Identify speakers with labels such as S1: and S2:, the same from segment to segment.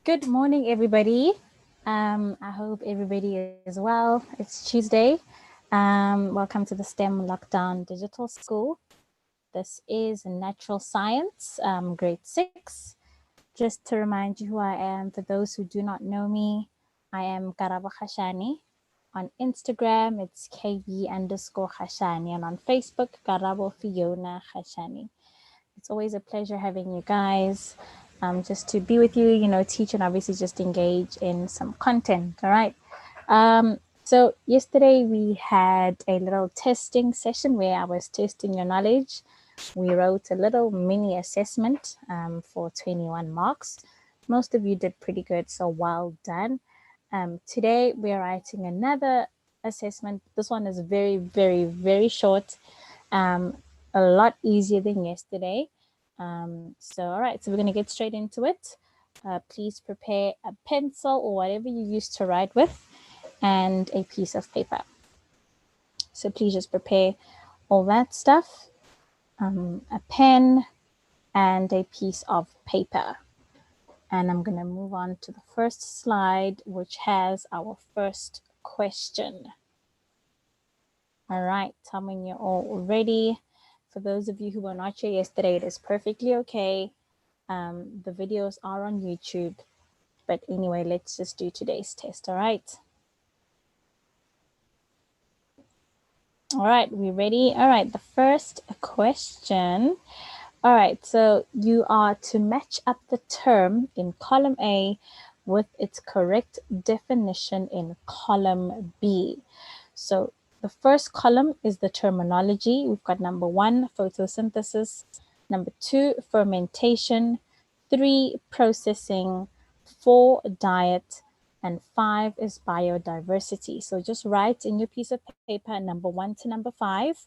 S1: Good morning, everybody. I hope everybody is well. It's Tuesday. Welcome to the STEM Lockdown Digital School. This is Natural Science, grade 6. Just to remind you who I am, for those who do not know me, I am Karabo Khashani. On Instagram, it's KB_Khashani. And on Facebook, Karabo Fiona Khashani. It's always a pleasure having you guys, just to be with you, teach and obviously just engage in some content. All right. So yesterday we had a little testing session where I was testing your knowledge. We wrote a little mini assessment for 21 marks. Most of you did pretty good, so well done. Today we're writing another assessment. This one is very, very, very short. A lot easier than yesterday. All right, so we're going to get straight into it. Please prepare a pencil or whatever you use to write with and a piece of paper. So please just prepare all that stuff, a pen and a piece of paper. And I'm going to move on to the first slide, which has our first question. All right, tell me when you're all ready. For those of you who were not here yesterday, it is perfectly okay. The videos are on YouTube. But anyway, let's just do today's test, all right? All right, we ready? All right, the first question. All right, so you are to match up the term in column A with its correct definition in column B. So the first column is the terminology. We've got number 1, photosynthesis, number 2, fermentation, 3, processing, 4, diet, and 5 is biodiversity. So just write in your piece of paper number 1 to number 5,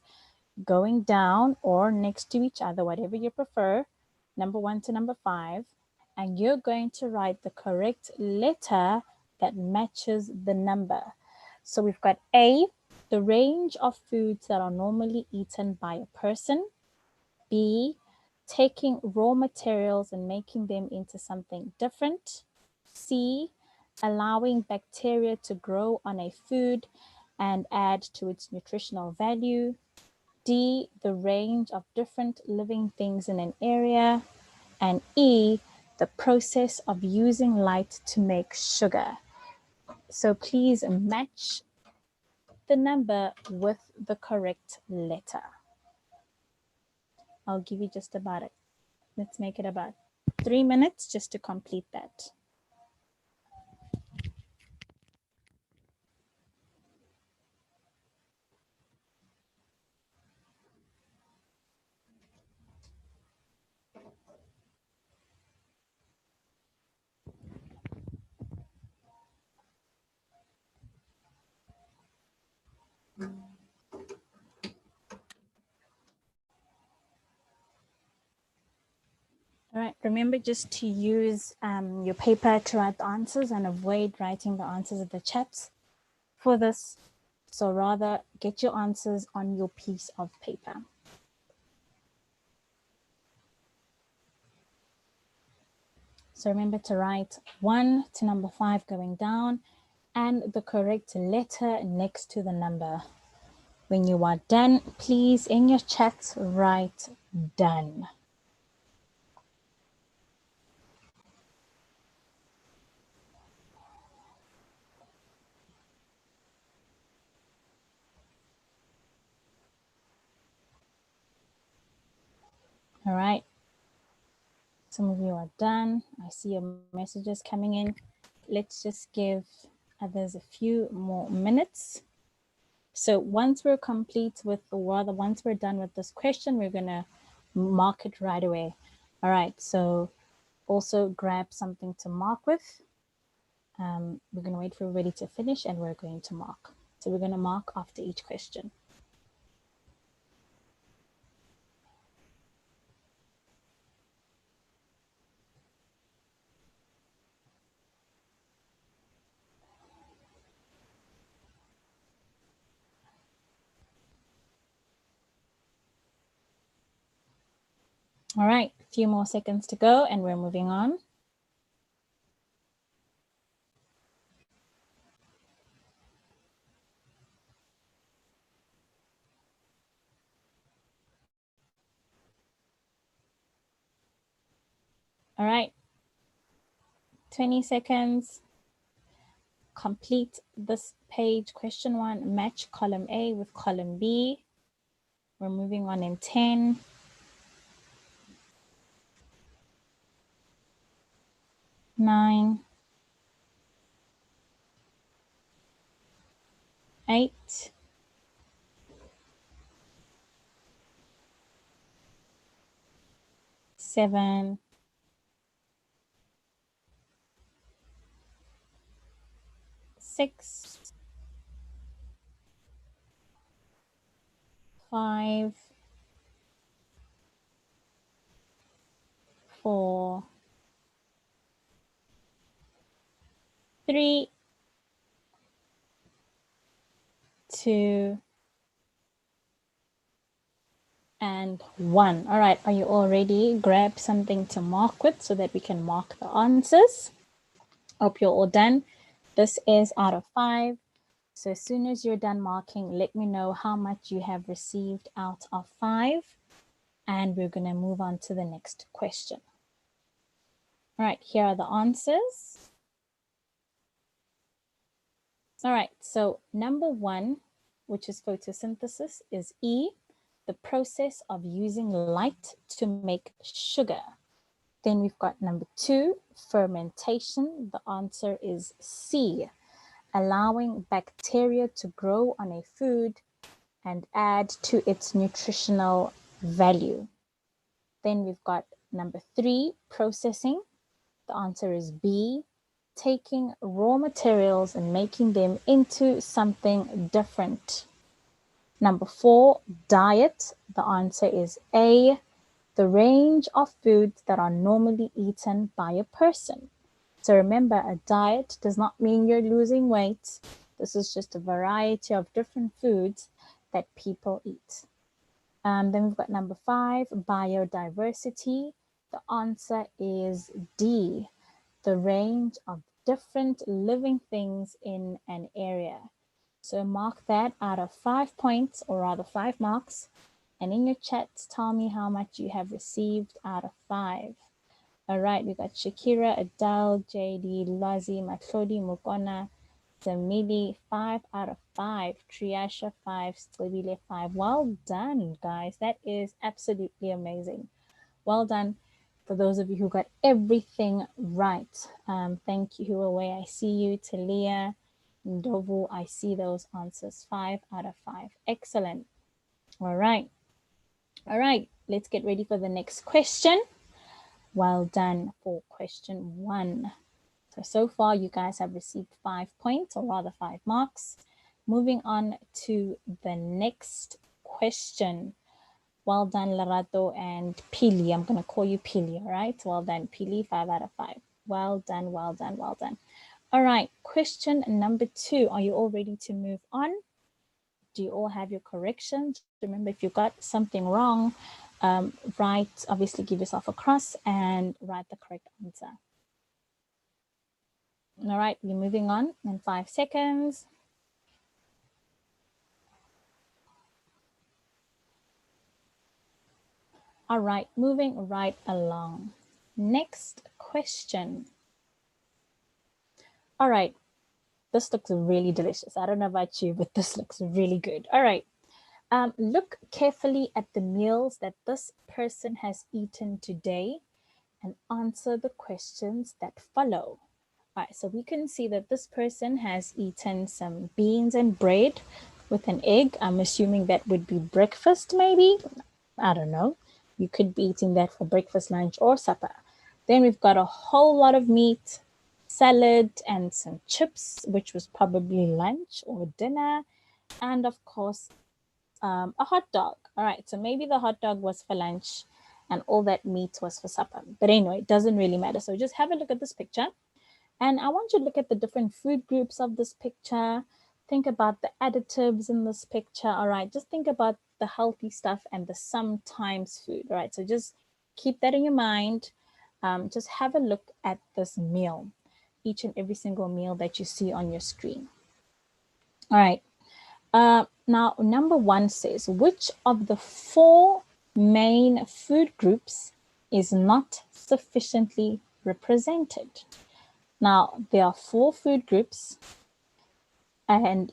S1: going down or next to each other, whatever you prefer, number 1 to number 5, and you're going to write the correct letter that matches the number. So we've got A, the range of foods that are normally eaten by a person. B, taking raw materials and making them into something different. C, allowing bacteria to grow on a food and add to its nutritional value. D, the range of different living things in an area. And E, the process of using light to make sugar. So please match the number with the correct letter. I'll give you just about it. Let's make it about 3 minutes just to complete that. All right, remember just to use your paper to write the answers and avoid writing the answers in the chats for this. So rather get your answers on your piece of paper. So remember to write 1 to number 5 going down and the correct letter next to the number. When you are done, please in your chat write done. All right. Some of you are done. I see your messages coming in. Let's just give others a few more minutes. So once we're complete with, or rather once we're done with this question, we're going to mark it right away. All right. So also grab something to mark with. We're going to wait for everybody to finish and we're going to mark. So we're going to mark after each question. All right, a few more seconds to go and we're moving on. All right. 20 seconds. Complete this page. Question 1, match column A with column B. We're moving on in 10. 9. 8. 7. 6. 5. 4. 3. 2. And 1. All right, are you all ready? Grab something to mark with so that we can mark the answers. Hope you're all done. This is out of 5. So as soon as you're done marking, let me know how much you have received out of 5. And we're going to move on to the next question. All right, here are the answers. All right, so number 1, which is photosynthesis, is E, the process of using light to make sugar. Then we've got number 2, fermentation. The answer is C, allowing bacteria to grow on a food and add to its nutritional value. Then we've got number 3, processing. The answer is B, taking raw materials and making them into something different. Number 4, diet. The answer is A, the range of foods that are normally eaten by a person. So remember, a diet does not mean you're losing weight. This is just a variety of different foods that people eat. Then we've got number 5, biodiversity. The answer is D, the range of different living things in an area. So mark that out of 5 points, or rather 5 marks. And in your chats, tell me how much you have received out of 5. All right, we got Shakira, Adele, JD, Lazi, Matlodi, Mukona, Zamili, 5 out of 5. Triasha, 5. Stlebile, 5. Well done, guys. That is absolutely amazing. Well done for those of you who got everything right. Thank you, Huawei. I see you. Talia, Ndovu, I see those answers. 5 out of 5. Excellent. All right. All right, let's get ready for the next question. Well done for question 1. So far, you guys have received 5 points, or rather 5 marks. Moving on to the next question. Well done, Larato and Pili. I'm going to call you Pili, all right? Well done, Pili, 5 out of 5. Well done, well done, well done. All right, question number 2. Are you all ready to move on? Do you all have your corrections? Remember, if you got something wrong, write, obviously give yourself a cross and write the correct answer. All right, we're moving on in 5 seconds. All right, moving right along. Next question. All right, this looks really delicious. I don't know about you, but this looks really good. All right, look carefully at the meals that this person has eaten today and answer the questions that follow. All right, so we can see that this person has eaten some beans and bread with an egg. I'm assuming that would be breakfast, maybe. I don't know. You could be eating that for breakfast, lunch, or supper. Then we've got a whole lot of meat, salad, and some chips, which was probably lunch or dinner. And of course, a hot dog. All right, so maybe the hot dog was for lunch and all that meat was for supper. But anyway, it doesn't really matter. So just have a look at this picture. And I want you to look at the different food groups of this picture. Think about the additives in this picture. All right, just think about the healthy stuff and the sometimes food. All right, so just keep that in your mind. Just have a look at this meal, each and every single meal that you see on your screen. All right. Now, number 1 says, which of the 4 main food groups is not sufficiently represented. Now, there are 4 food groups, and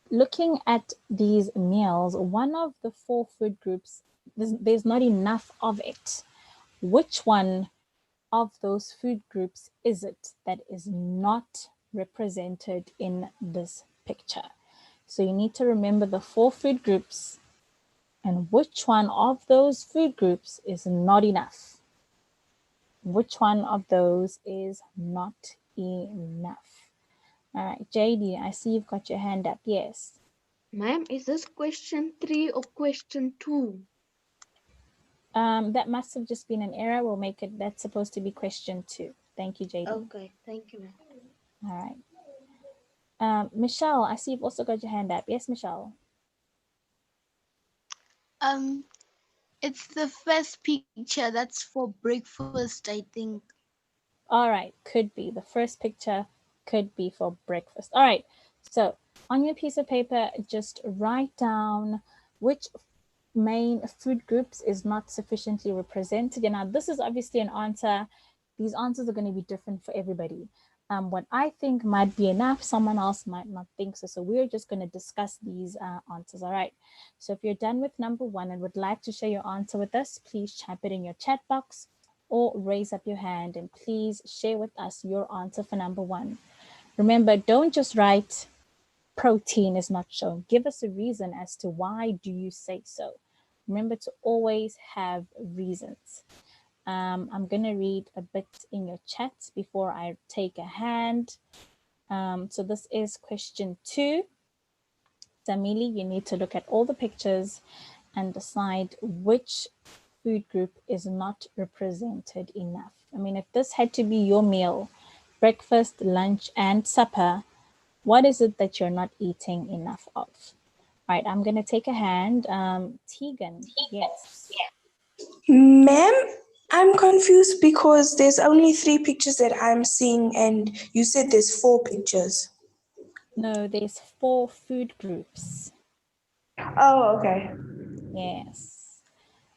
S1: looking at these meals, one of the 4 food groups, there's not enough of it. Which one of those food groups is it that is not represented in this picture? So you need to remember the 4 food groups and which one of those food groups is not enough. Which one of those is not enough? All right, JD, I see you've got your hand up. Yes.
S2: Ma'am, is this question 3 or question 2?
S1: That must have just been an error. We'll make it, that's supposed to be question 2. Thank you, JD.
S2: Okay, thank you, ma'am.
S1: All right. Michelle, I see you've also got your hand up. Yes, Michelle.
S3: Um, it's the first picture that's for breakfast, I think.
S1: All right, could be. The first picture could be for breakfast. All right, so on your piece of paper, just write down which main food groups is not sufficiently represented. And now this is obviously an answer. These answers are going to be different for everybody. What I think might be enough, someone else might not think so. So we're just going to discuss these answers. All right. So if you're done with number 1 and would like to share your answer with us, please type it in your chat box or raise up your hand and please share with us your answer for number 1. Remember, don't just write protein is not shown. Give us a reason as to why do you say so. Remember to always have reasons. I'm going to read a bit in your chat before I take a hand. So this is question 2. Samili, you need to look at all the pictures and decide which food group is not represented enough. I mean, if this had to be your meal, breakfast, lunch, and supper, what is it that you're not eating enough of? All right, I'm going to take a hand. Tegan, yes.
S4: Ma'am, I'm confused because there's only 3 pictures that I'm seeing, and you said there's 4 pictures.
S1: No, there's 4 food groups.
S4: Oh, okay.
S1: Yes.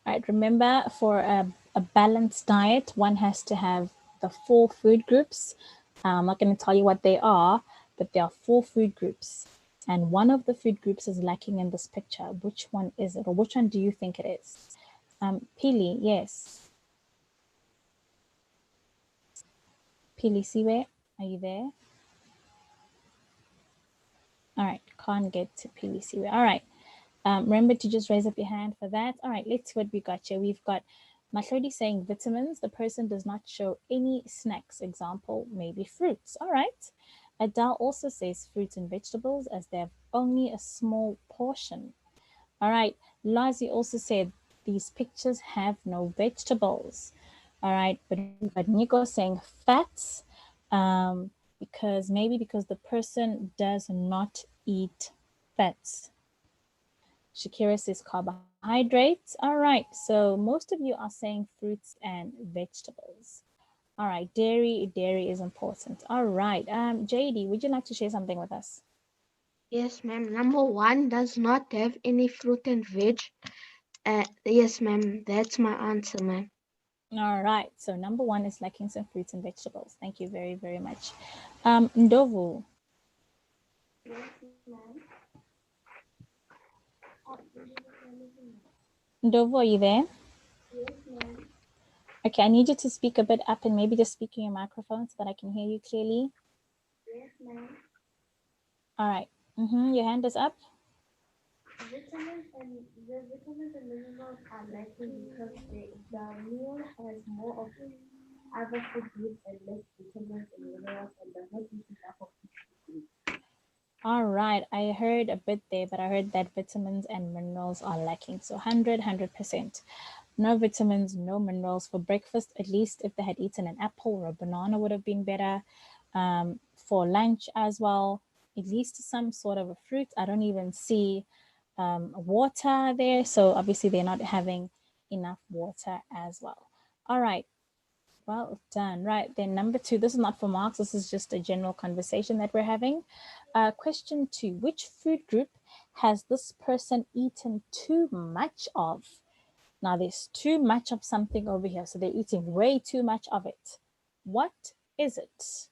S1: All right, remember for a balanced diet, one has to have the 4 food groups. I'm not going to tell you what they are, but there are 4 food groups. And one of the food groups is lacking in this picture. Which one is it? Or which one do you think it is? Pili, yes. Pili Siwe, are you there? All right, can't get to Pili Siwe. All right. Remember to just raise up your hand for that. All right, let's see what we got here. We've got Mahlodi saying vitamins. The person does not show any snacks. Example, maybe fruits. All right. Adele also says fruits and vegetables as they have only a small portion. All right. Lazi also said these pictures have no vegetables. All right. But we've got Nico saying fats because the person does not eat fats. Shakira says carbohydrates. All right. So most of you are saying fruits and vegetables. All right. Dairy is important. All right. JD, would you like to share something with us?
S2: Yes, ma'am. Number 1 does not have any fruit and veg. Yes, ma'am. That's my answer, ma'am.
S1: All right. So number 1 is lacking some fruits and vegetables. Thank you very, very much. Ndovu. Ndovu, are you there? Okay, I need you to speak a bit up and maybe just speak in your microphone so that I can hear you clearly. All right. Your hand is up.
S5: Vitamins and minerals are lacking because the meal has more of other food groups and less vitamins and minerals and does not use enough of each food group.
S1: All right. I heard a bit there, but I heard that vitamins and minerals are lacking. So 100%. No vitamins, no minerals for breakfast. At least if they had eaten an apple or a banana would have been better. For lunch as well, at least some sort of a fruit. I don't even see water there. So obviously they're not having enough water as well. All right. Well done. Right. Then number 2, this is not for marks. This is just a general conversation that we're having. Question 2, which food group has this person eaten too much of? Now there's too much of something over here, so they're eating way too much of it. What is it?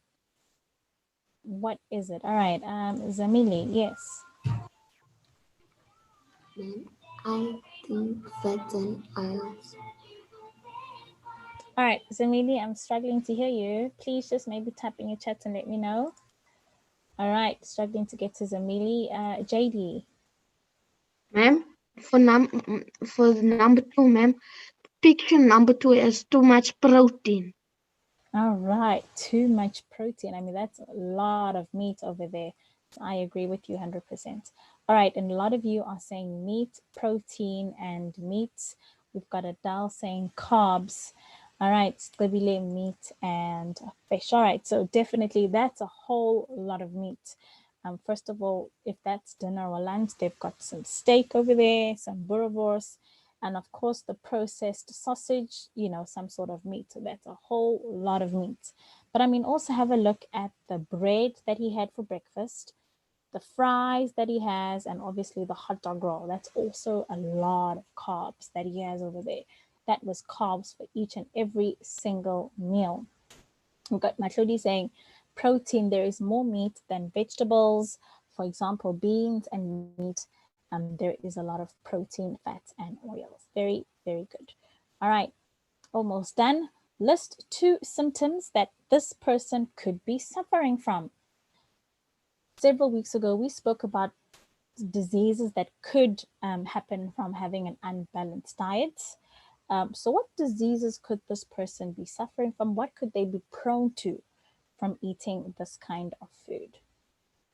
S1: What is it? All right, Zamili, yes.
S2: I think fats and oils.
S1: All right, Zamili, I'm struggling to hear you. Please just maybe type in your chat and let me know. All right, struggling to get to Zamili. JD.
S2: Ma'am, for number 2, ma'am, picture number 2 has too much protein.
S1: All right, too much protein. I mean, that's a lot of meat over there. So I agree with you 100%. All right, and a lot of you are saying meat, protein, and meats. We've got Adele saying carbs. All right, stabile meat and fish. All right, so definitely that's a whole lot of meat. First of all, if that's dinner or lunch, they've got some steak over there, some boerewors, and of course the processed sausage, you know, some sort of meat. So that's a whole lot of meat. But I mean, also have a look at the bread that he had for breakfast, the fries that he has, and obviously the hot dog roll. That's also a lot of carbs that he has over there. That was carbs for each and every single meal. We've got Matlodi saying protein, there is more meat than vegetables. For example, beans and meat, there is a lot of protein, fats, and oils. Very, very good. All right, almost done. List 2 symptoms that this person could be suffering from. Several weeks ago, we spoke about diseases that could happen from having an unbalanced diet. So what diseases could this person be suffering from? What could they be prone to from eating this kind of food?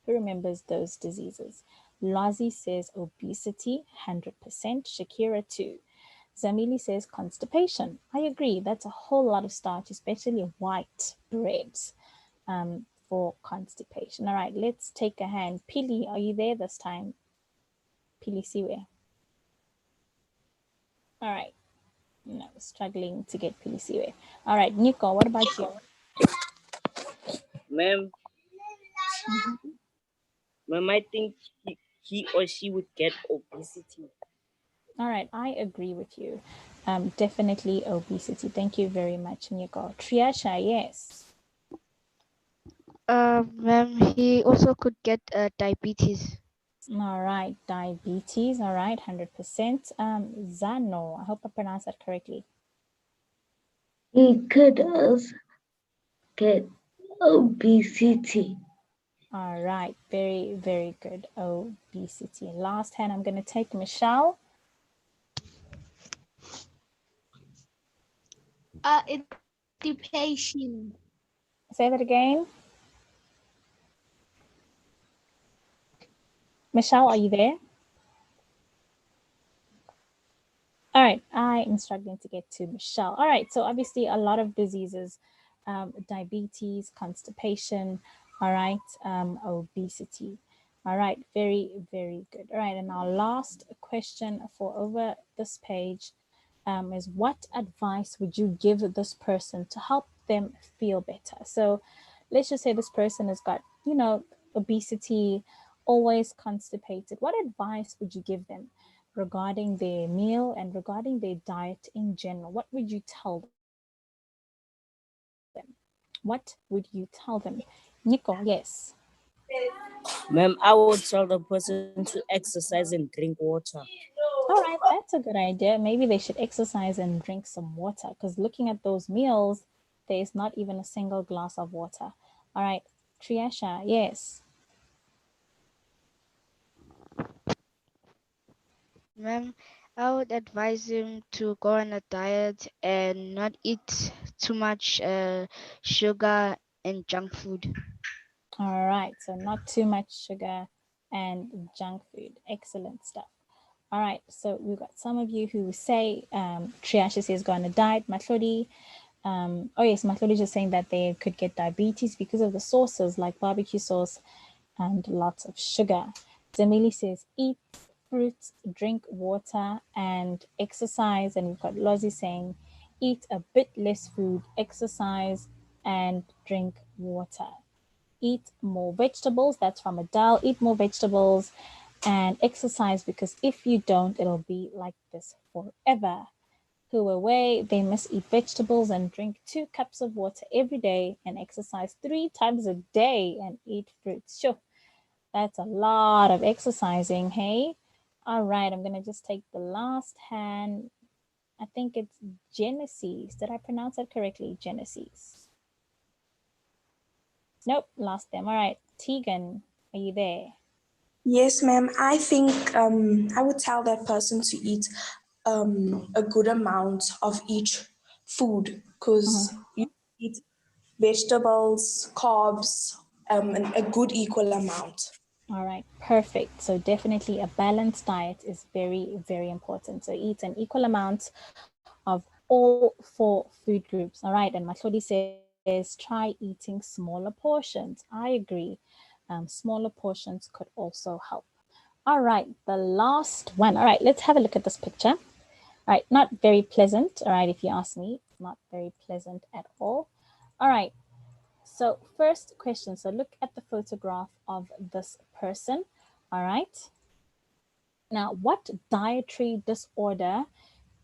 S1: Who remembers those diseases? Lazi says obesity, 100%. Shakira too. Zamili says constipation. I agree. That's a whole lot of starch, especially white breads, for constipation. All right, let's take a hand. Pili, are you there this time? Pili Siwe. All right. No, struggling to get Pili Siwe. All right, Nico, what about you?
S6: Ma'am, ma'am, I think he or she would get obesity.
S1: All right, I agree with you. Definitely obesity. Thank you very much, Nico. Triasha, yes.
S7: Ma'am, he also could get diabetes.
S1: All right, diabetes. All right, 100%. Zano, I hope I pronounced that correctly.
S5: He could also get obesity.
S1: All right, very, very good. Obesity. Last hand, I'm going to take Michelle.
S3: It's constipation.
S1: Say that again. Michelle, are you there? All right, I am struggling to get to Michelle. All right, so obviously a lot of diseases, diabetes, constipation, all right, obesity. All right, very, very good. All right, and our last question for over this page is what advice would you give this person to help them feel better? So let's just say this person has got, you know, obesity, always constipated. What advice would you give them regarding their meal and regarding their diet in general? What would you tell them? What would you tell them? Nico, yes.
S6: Ma'am, I would tell the person to exercise and drink water.
S1: All right, that's a good idea. Maybe they should exercise and drink some water because looking at those meals, there is not even a single glass of water. All right, Triasha, yes.
S7: Ma'am, I would advise him to go on a diet and not eat too much sugar and junk food.
S1: All right, so not too much sugar and junk food. Excellent stuff. All right, so we've got some of you who say, Triasha says go on a diet. Matlodi, oh yes, Matlodi is just saying that they could get diabetes because of the sauces like barbecue sauce and lots of sugar. Zamili says eat fruits, drink water, and exercise. And we've got Lozi saying eat a bit less food, exercise, and drink water. Eat more vegetables. That's from Adele. Eat more vegetables and exercise because if you don't, it'll be like this forever. who weigh, they must eat vegetables and drink 2 cups of water every day and exercise 3 times a day and eat fruits. Sure, that's a lot of exercising, hey? All right, I'm going to just take the last hand. I think it's Genesis. Did I pronounce that correctly? Genesis. Nope, lost them. All right, Tegan, are you there?
S4: Yes, ma'am. I think I would tell that person to eat a good amount of each food because you eat vegetables, carbs, a good equal amount.
S1: All right, perfect. So definitely a balanced diet is very, very important. So eat an equal amount of all 4 food groups. All right, and Matlodi says try eating smaller portions. I agree. Smaller portions could also help. All right, the last one. All right, let's have a look at this picture. All right, not very pleasant. All right, if you ask me, not very pleasant at all. All right, so first question. So look at the photograph of this person. All right. Now, what dietary disorder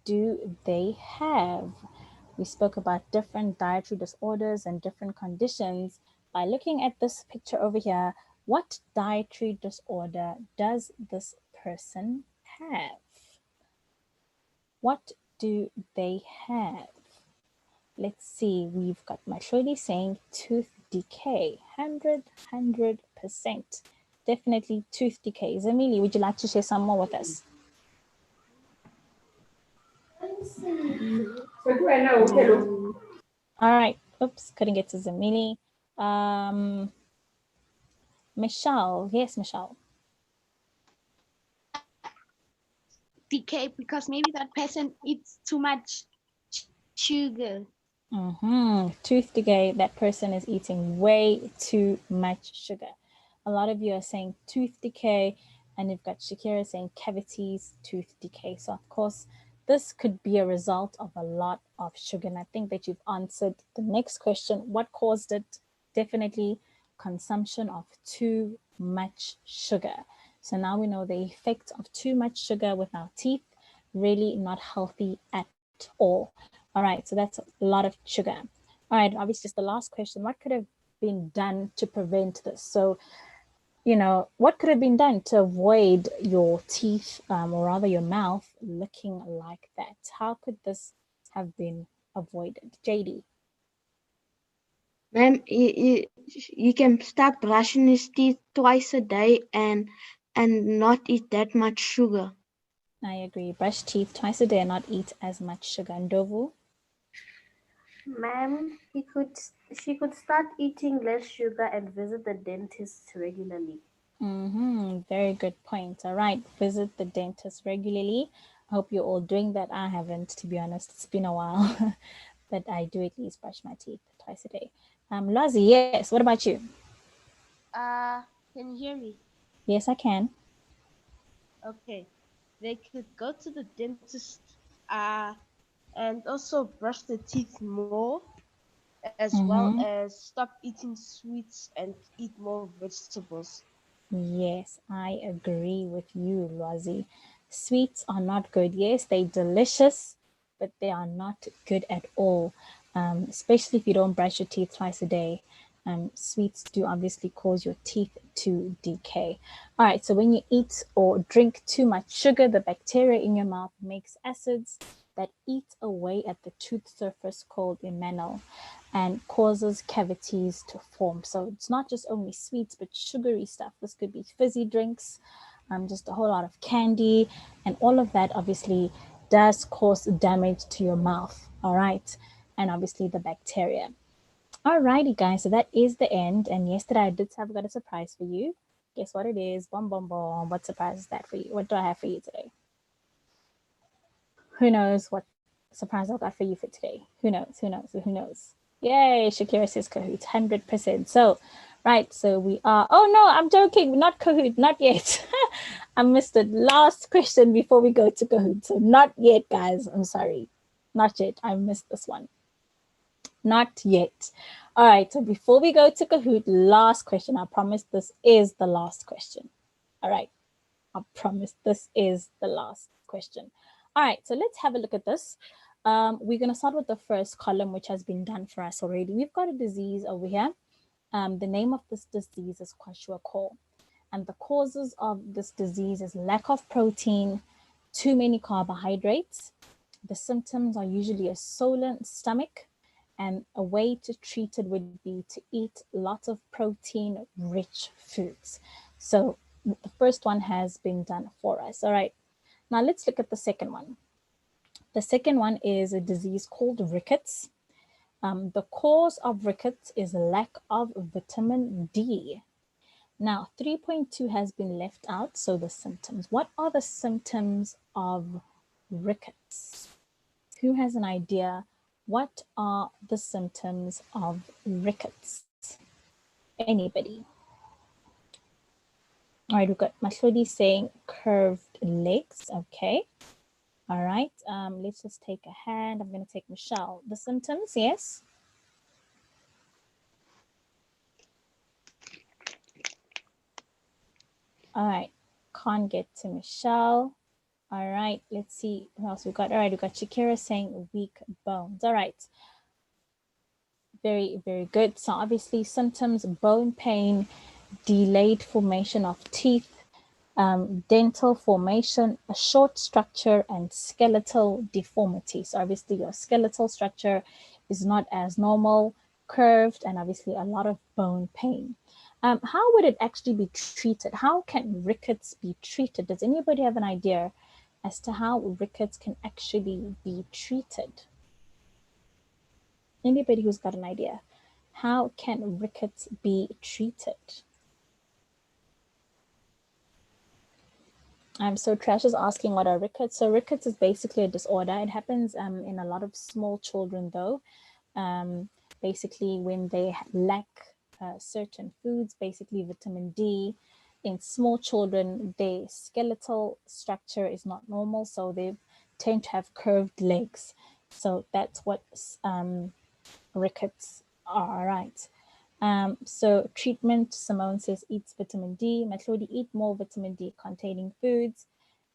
S1: do they have? We spoke about different dietary disorders and different conditions. By looking at this picture over here, what dietary disorder does this person have? What do they have? Let's see, we've got Mashodi saying tooth decay, 100%. Definitely tooth decay. Zamili, would you like to share some more with us? All right. Oops, couldn't get to Zamili. Michelle. Yes, Michelle.
S3: Decay because maybe that person eats too much sugar.
S1: Tooth decay, that person is eating way too much sugar. A lot of you are saying tooth decay, and you've got Shakira saying cavities, tooth decay. So, of course, this could be a result of a lot of sugar. And I think that you've answered the next question. What caused it? Definitely consumption of too much sugar. So now we know the effect of too much sugar with our teeth, really not healthy at all. All right, so that's a lot of sugar. All right, obviously just the last question. What could have been done to prevent this? So, you know, what could have been done to avoid your teeth, or rather your mouth, looking like that? How could this have been avoided? JD.
S2: Ma'am, you can start brushing his teeth twice a day and not eat that much sugar.
S1: I agree. Brush teeth twice a day and not eat as much sugar. Ndovu?
S5: Ma'am, she could start eating less sugar and visit the dentist regularly.
S1: Very good point. All right, visit the dentist regularly. I hope you're all doing that. I haven't, to be honest. It's been a while, but I do at least brush my teeth twice a day. Lazi, yes. What about you?
S3: Can you hear me?
S1: Yes, I can.
S3: Okay. They could go to the dentist and also brush their teeth more, as well as stop eating sweets and eat more vegetables.
S1: Yes, I agree with you, Lazi. Sweets are not good. Yes, they're delicious, but they are not good at all, especially if you don't brush your teeth twice a day. Sweets do obviously cause your teeth to decay. All right, so when you eat or drink too much sugar, the bacteria in your mouth makes acids that eat away at the tooth surface called enamel and causes cavities to form. So it's not just only sweets, but sugary stuff. This could be fizzy drinks, just a whole lot of candy, and all of that obviously does cause damage to your mouth. All right, and obviously the bacteria. Alrighty, guys, so that is the end. And yesterday I did have got a surprise for you. Guess what it is? Bom bom bom. What surprise is that for you? What do I have for you today? Who knows what surprise I got for you for today? Who knows? Who knows? Who knows? Yay, Shakira says Kahoot, 100%. So, right, so we are, oh no, I'm joking, not Kahoot, not yet. I missed the last question before we go to Kahoot. So, not yet, guys. I'm sorry. Not yet. I missed this one. Not yet. All right, so before we go to Kahoot, last question. I promise this is the last question. All right, I promise this is the last question. All right, so let's have a look at this. We're going to start with the first column, which has been done for us already. We've got a disease over here. The name of this disease is kwashiorkor. And the causes of this disease is lack of protein, too many carbohydrates. The symptoms are usually a swollen stomach, and a way to treat it would be to eat lots of protein-rich foods. So the first one has been done for us. All right, now let's look at the second one. The second one is a disease called rickets. The cause of rickets is lack of vitamin D. Now, 3.2 has been left out, so the symptoms. What are the symptoms of rickets? Who has an idea? What are the symptoms of rickets? Anybody? All right, we've got Mahlodi saying curved legs. Okay. All right, let's just take a hand. I'm going to take Michelle. The symptoms, yes? All right, can't get to Michelle. All right, let's see who else we got. All right, we got Shakira saying weak bones. All right, very, very good. So obviously symptoms, bone pain, delayed formation of teeth, dental formation, a short structure, and skeletal deformity. So obviously your skeletal structure is not as normal, curved, and obviously a lot of bone pain. How would it actually be treated? How can rickets be treated? Does anybody have an idea as to how rickets can actually be treated? Anybody who's got an idea? How can rickets be treated? So Trash is asking what are rickets. So rickets is basically a disorder. It happens in a lot of small children though. Basically when they lack certain foods, basically vitamin D. In small children, their skeletal structure is not normal, so they tend to have curved legs. So that's what rickets are, right? So treatment, Simone says eats vitamin D. Matlodi, eat more vitamin D containing foods.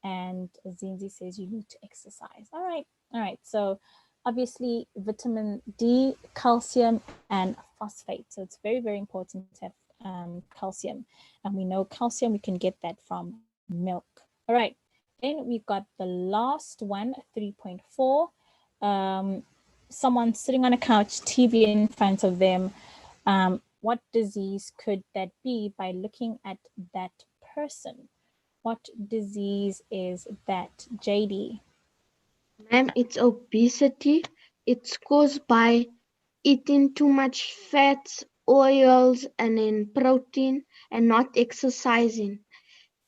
S1: And Zinzi says you need to exercise. All right. So obviously vitamin D, calcium, and phosphate. So it's very, very important to have calcium. And we know calcium, we can get that from milk. All right. Then we've got the last one, 3.4. Someone sitting on a couch, TV in front of them. What disease could that be by looking at that person? What disease is that, JD?
S2: Ma'am, it's obesity. It's caused by eating too much fats, oils, and then protein, and not exercising.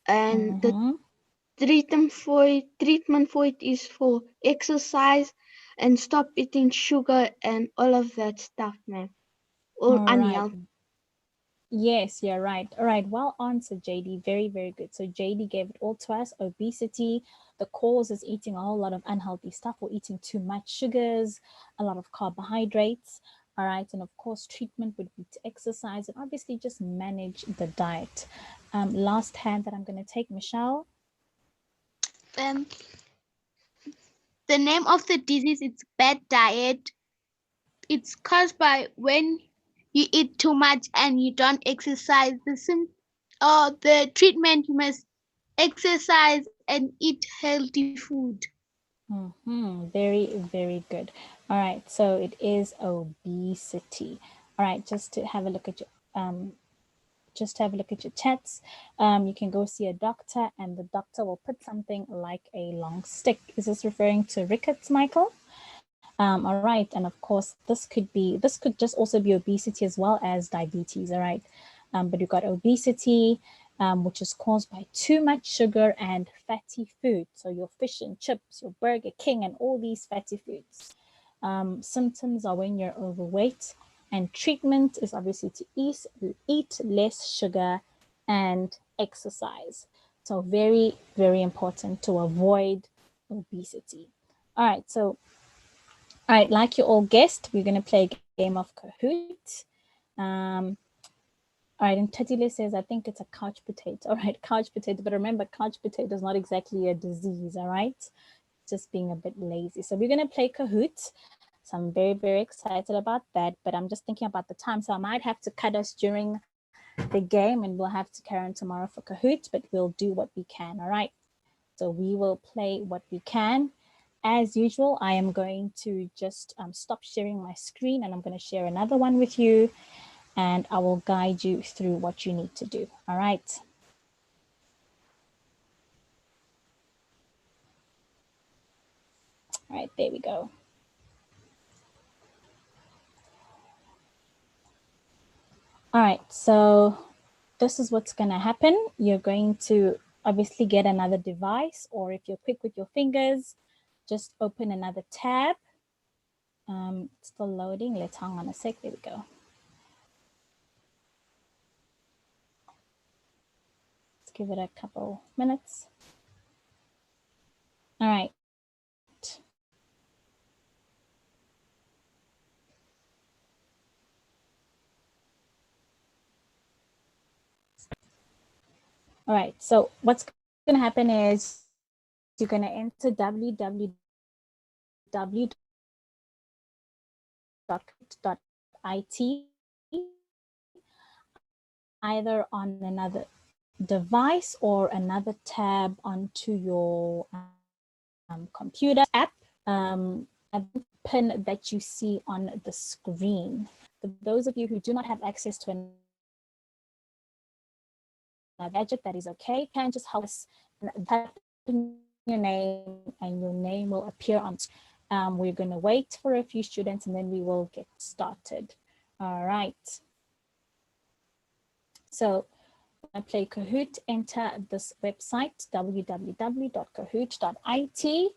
S2: And the treatment for it is for exercise and stop eating sugar and all of that stuff, ma'am. All unhealthy.
S1: Yes, you're right. All right, well answered, JD. Very, very good. So JD gave it all to us. Obesity, the cause is eating a whole lot of unhealthy stuff or eating too much sugars, a lot of carbohydrates. All right, and of course, treatment would be to exercise and obviously just manage the diet. Last hand that I'm going to take, Michelle.
S8: The name of the disease is bad diet. It's caused by when you eat too much and you don't exercise. The treatment, you must exercise and eat healthy food.
S1: Very, very good. All right, so it is obesity. All right, just to have a look at your chats. You can go see a doctor and the doctor will put something like a long stick. Is this referring to rickets, Michael? All right, and of course this could just also be obesity as well as diabetes. All right, but you've got obesity, which is caused by too much sugar and fatty food. So your fish and chips, your Burger King, and all these fatty foods. Symptoms are when you're overweight, and treatment is obviously to eat less sugar and exercise. So very, very important to avoid obesity. All right, like you all guessed, we're going to play a game of Kahoot. All right, and Tatile says, I think it's a couch potato. All right, couch potato. But remember, couch potato is not exactly a disease, all right? just being a bit lazy. So we're going to play Kahoot. So I'm very, very excited about that, but I'm just thinking about the time. So I might have to cut us during the game and we'll have to carry on tomorrow for Kahoot, but we'll do what we can, all right? So we will play what we can. As usual, I am going to just stop sharing my screen and I'm going to share another one with you and I will guide you through what you need to do, all right? All right, there we go. All right, so this is what's going to happen. You're going to obviously get another device, or if you're quick with your fingers, just open another tab. It's still loading. Let's hang on a sec. There we go. Let's give it a couple minutes. All right. All right, so what's going to happen is you're going to enter www.it either on another device or another tab onto your computer app, a pin that you see on the screen. For those of you who do not have access to a gadget, that is okay. You can just help us type in your name and your name will appear on. We're going to wait for a few students and then we will get started. All right. So I play Kahoot, enter this website, www.kahoot.it.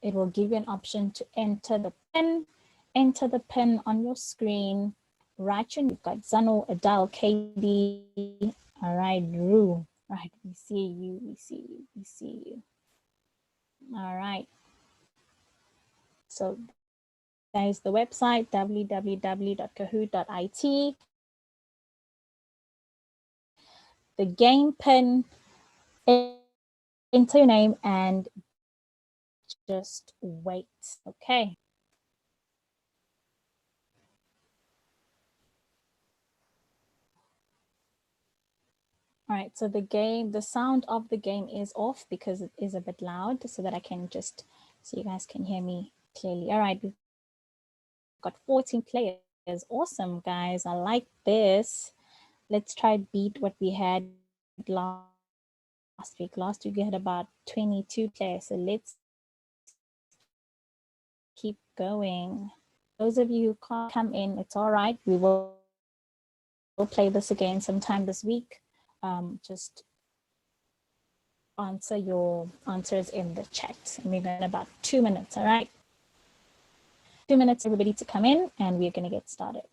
S1: It will give you an option to enter the pin on your screen. Right, you've got Zano, Adele, Katie. All right, Rue. Right, we see you, we see you, we see you. All right. So that is the website, www.kahoot.it. The game pin, enter your name and just wait, okay? All right, so the sound of the game is off because it is a bit loud so that I can just, so you guys can hear me clearly. All right, we've got 14 players. Awesome, guys, I like this. Let's try beat what we had last week. Last week we had about 22 players, so let's keep going. Those of you who can't come in, it's all right. We'll play this again sometime this week. Just answer your answers in the chat. And we've got about 2 minutes, all right? 2 minutes, everybody to come in, and we're going to get started.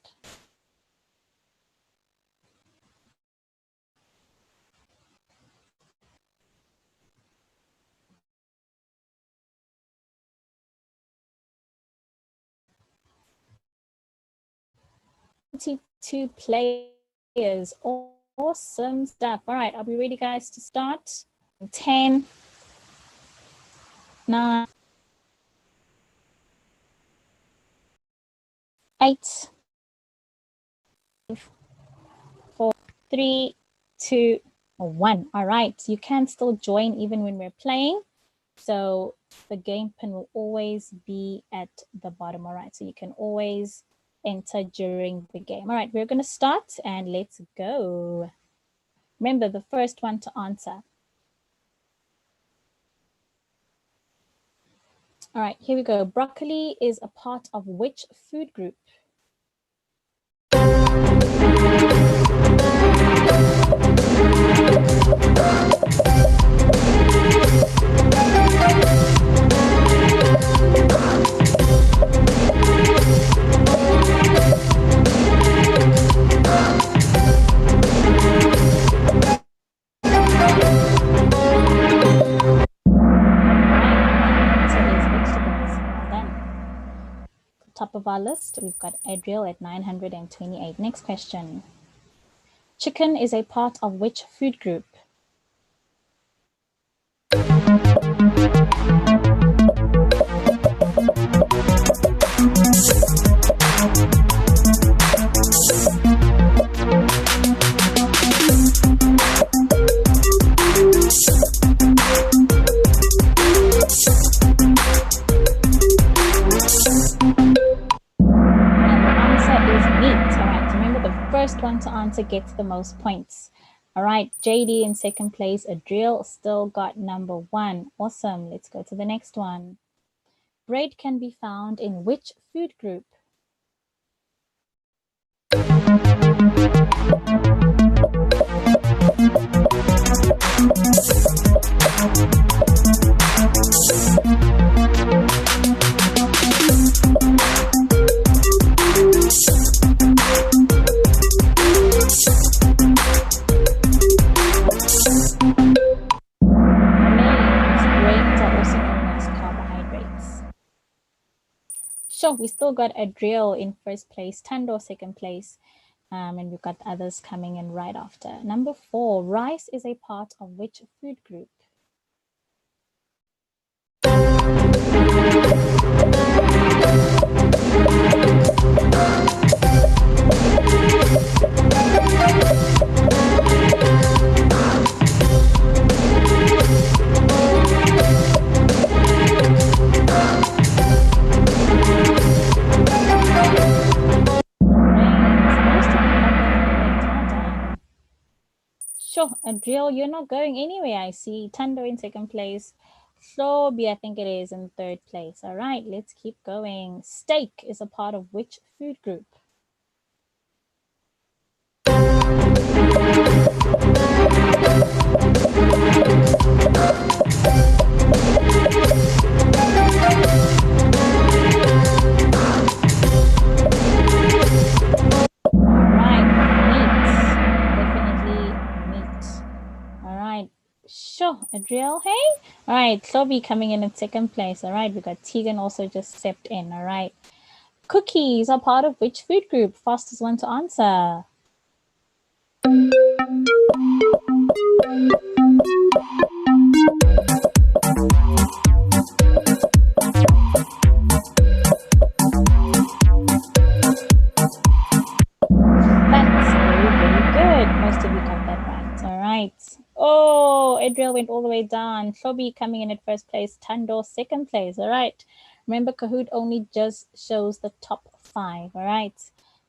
S1: Two players, awesome stuff. All right, are we ready, guys, to start? 10, 9, 8, 4, 3, 2, 1. All right, you can still join even when we're playing. So the game pin will always be at the bottom. All right, so you can always enter during the game. All right, we're going to start and let's go. Remember, the first one to answer. All right, here we go. Broccoli is a part of which food group? Top of our list, we've got Adriel at 928. Next question. Chicken is a part of which food group? answer gets the most points. All right, JD in second place. Adriel still got number 1. Awesome. Let's go to the next one. Bread can be found in which food group? Grains are also known as carbohydrates. Sure, we still got Adriel in first place, Tando second place, and we've got others coming in right after. Number 4, rice is a part of which food group? Sure, Adriel, you're not going anywhere. I see Tando in second place. Slobi, I think it is, in third place. All right, let's keep going. Steak is a part of which food group? Sure, Adriel, hey? All right, Slobi coming in at second place. All right, we got Tegan also just stepped in. All right. Cookies are part of which food group? Fastest one to answer. That's very, very good. Most of you got that right. All right. Oh, Adriel went all the way down. Slobi coming in at first place. Tando second place. All right. Remember, Kahoot only just shows the top 5. All right.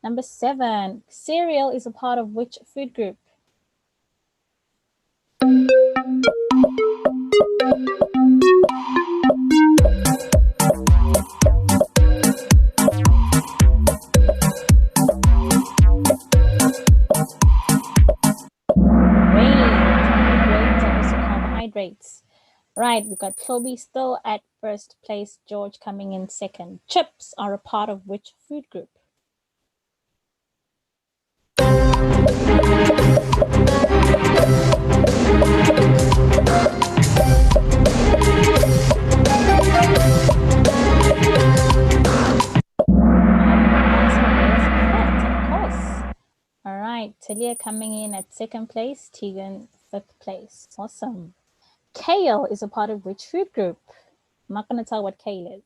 S1: Number 7. Cereal is a part of which food group? Grains are also carbohydrates. Right, we got Slobi still at first place, George coming in second. Chips are a part of which food group? All right, Talia coming in at second place, Tegan 5th place. Awesome. Kale is a part of which food group? I'm not going to tell what kale is.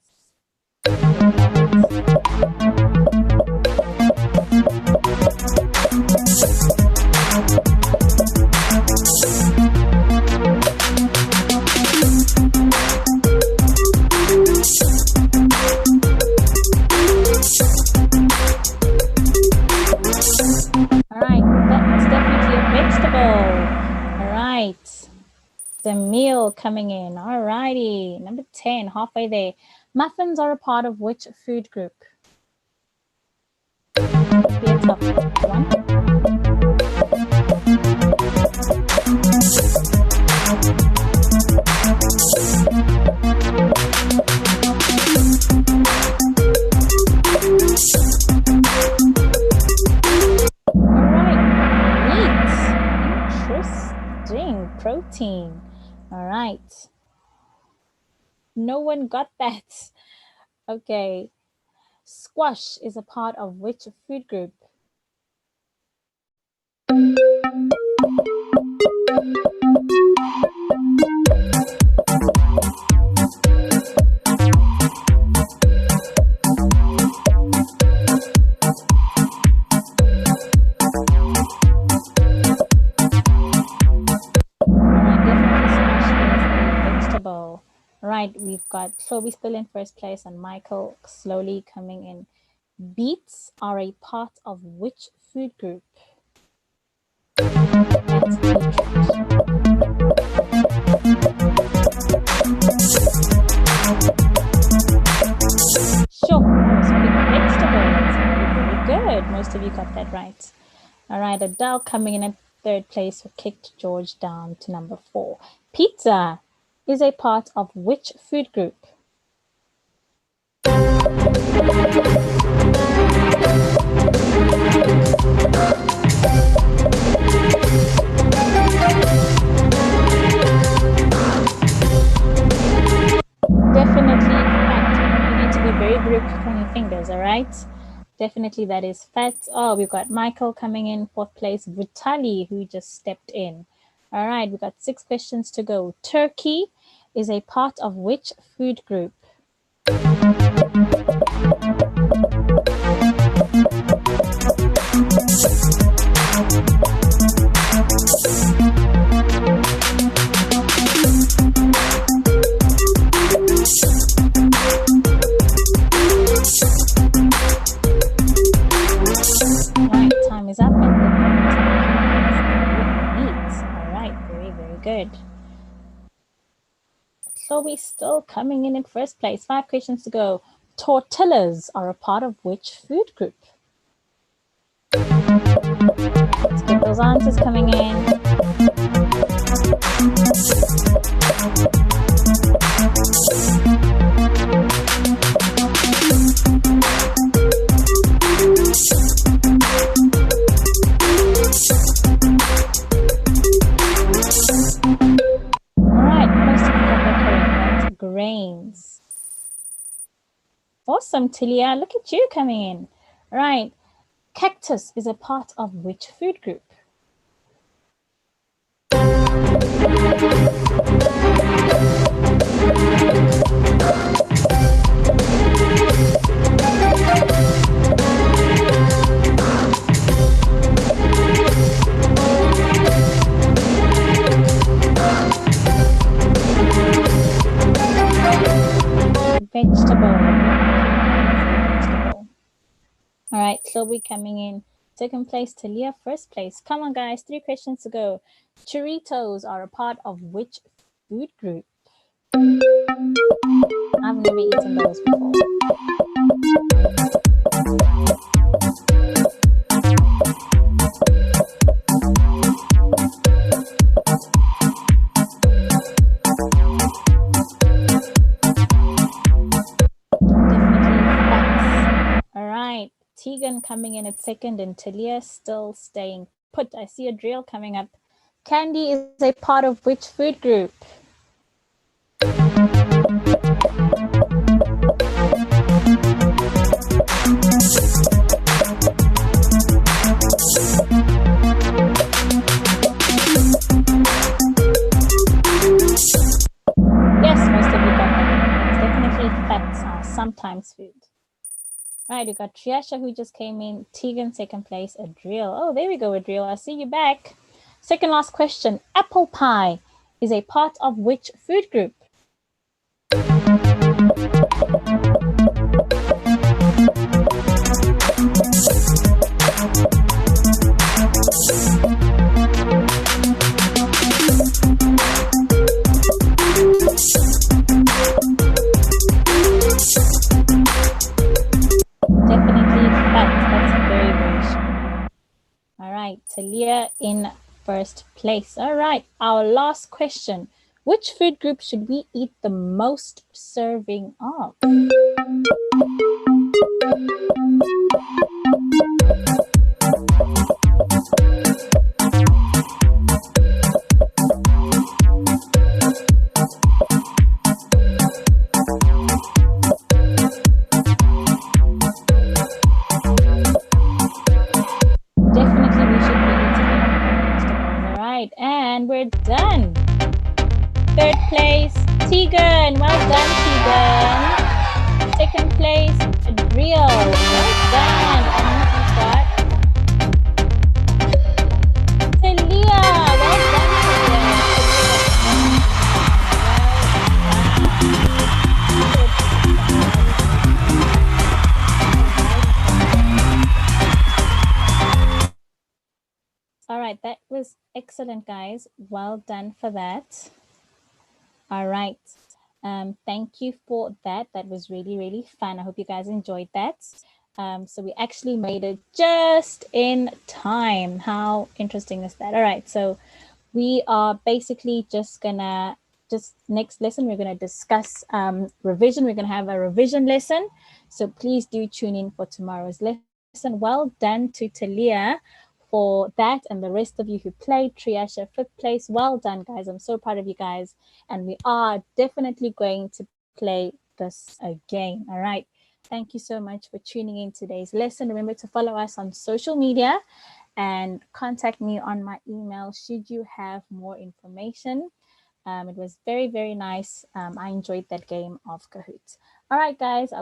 S1: All right, that's definitely a vegetable. All right. The meal coming in. All righty. Number 10, halfway there. Muffins are a part of which food group? Could be a tough one. All right. Meat. Interesting. Protein. All right. No one got that. Okay. Squash is a part of which food group? Right, we've got Toby still in first place and Michael slowly coming in. Beets are a part of which food group? Rickets Be Sure, that was quick. Vegetables. Very, very good. Most of you got that right. All right, Adele coming in at third place who kicked George down to number 4. Pizza is a part of which food group? Definitely fat. You need to be very, very quick on your fingers, all right? Definitely that is fat. Oh, we've got Michael coming in 4th place. Vitali, who just stepped in. All right, we've got 6 questions to go. Turkey is a part of which food group? Time is up and all right, very, very good. So we're still coming in first place. 5 questions to go. Tortillas are a part of which food group? Let's get those answers coming in. Grains. Awesome, Tilia. Look at you coming in. Right. Cactus is a part of which food group? Vegetable. All right, Chloe coming in 2nd place, Talia 1st place. Come on, guys, 3 questions to go. Churritos are a part of which food group? I've never eaten those before. Tegan coming in at 2nd and Talia still staying put. I see a drill coming up. Candy is a part of which food group? Yes, most of you got that. It's definitely fats are sometimes food. Right, we got Triasha who just came in, Tegan 2nd place, Adriel. Oh, there we go, Adriel. I see you back. 2nd last question. Apple pie is a part of which food group? Talia in 1st place. All right, our last question. Which food group should we eat the most serving of? And we're done. 3rd place, Tegan. Well done, Tegan. 2nd place, Adriel. Well done. And we've got Celia. Well done, All right, that was was excellent, guys. Well done for that. All right. Thank you for that. That was really, really fun. I hope you guys enjoyed that. So we actually made it just in time. How interesting is that? All right. So we are basically just next lesson, we're gonna discuss revision. We're gonna have a revision lesson. So please do tune in for tomorrow's lesson. Well done to Talia for that, and the rest of you who played. Triasha, fifth place. Well done, guys. I'm so proud of you guys. And we are definitely going to play this again. All right. Thank you so much for tuning in today's lesson. Remember to follow us on social media and contact me on my email should you have more information. It was very, very nice. I enjoyed that game of Kahoot. All right, guys.